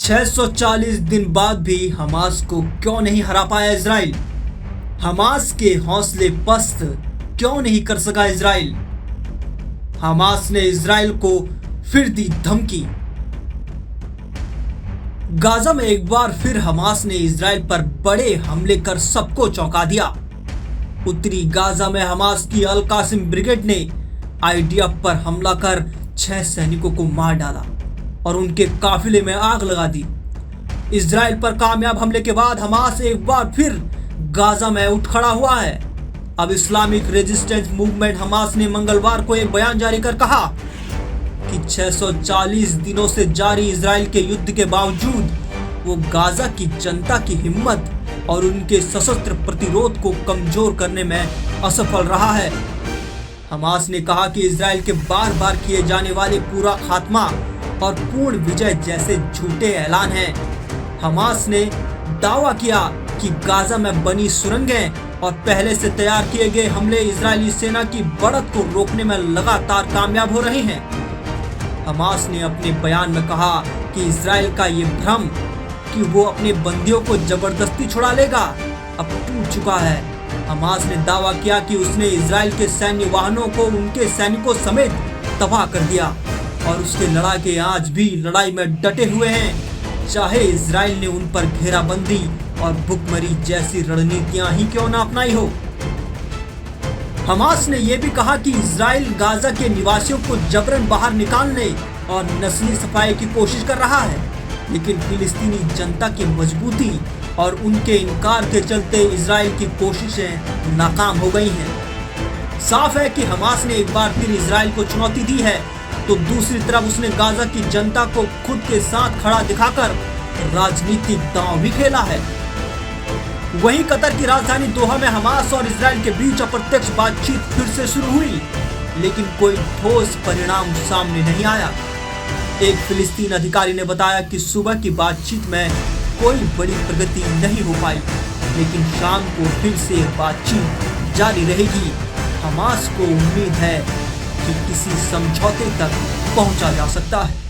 640 दिन बाद भी हमास को क्यों नहीं हरा पाया इजराइल? हमास के हौसले पस्त क्यों नहीं कर सका इजराइल? हमास ने इजराइल को फिर दी धमकी। गाजा में एक बार फिर हमास ने इजराइल पर बड़े हमले कर सबको चौंका दिया। उत्तरी गाजा में हमास की अल कासिम ब्रिगेड ने आईडीएफ पर हमला कर 6 सैनिकों को मार डाला और उनके काफिले में आग लगा दी। इजराइल पर कामयाब हमले के बाद हमास एक बार फिर गाजा में उठ खड़ा हुआ है। अब इस्लामिक रेजिस्टेंस मूवमेंट हमास ने मंगलवार को एक बयान जारी कर कहा कि 640 दिनों से जारी इजराइल के युद्ध के बावजूद वो गाजा की जनता की हिम्मत और उनके सशस्त्र प्रतिरोध को कमजोर करने में असफल रहा है। हमास ने कहा कि इजराइल के बार बार किए जाने वाले पूरा खात्मा और पूर्ण विजय जैसे झूठे ऐलान हैं। हमास ने दावा किया कि गाजा में बनी सुरंगें और पहले से तैयार किए गए हमले इजरायली सेना की बढ़त को रोकने में लगातार कामयाब हो रहे हैं। हमास ने अपने बयान में कहा कि इजराइल का ये भ्रम कि वो अपने बंदियों को जबरदस्ती छुड़ा लेगा अब टूट चुका है। हमास ने दावा किया कि उसने इजराइल के सैन्य वाहनों को उनके सैनिकों समेत तबाह कर दिया और उसके लड़ाके आज भी लड़ाई में डटे हुए हैं, चाहे इजराइल ने उन पर घेराबंदी और भुखमरी जैसी रणनीतियां ही क्यों ना अपनाई हो। हमास ने यह भी कहा कि इजराइल गाजा के निवासियों को जबरन बाहर निकालने और नस्ली सफाई की कोशिश कर रहा है, लेकिन फिलिस्तीनी जनता की मजबूती और उनके इनकार के चलते इजराइल की कोशिशें नाकाम हो गई हैं। साफ है कि हमास ने एक बार फिर इजराइल को चुनौती दी है, तो दूसरी तरफ उसने गाजा की जनता को खुद के साथ खड़ा दिखाकर राजनीतिक दांव भी खेला है। वहीं कतर की राजधानी दोहा में हमास और इजराइल के बीच अप्रत्यक्ष बातचीत फिर से शुरू हुई, लेकिन कोई ठोस परिणाम सामने नहीं आया। एक फिलिस्तीन अधिकारी ने बताया कि सुबह की बातचीत में कोई बड़ी प्रगति नहीं हो पाई, लेकिन शाम को फिर से बातचीत जारी रहेगी। हमास को उम्मीद है कि किसी समझौते तक पहुंचा जा सकता है।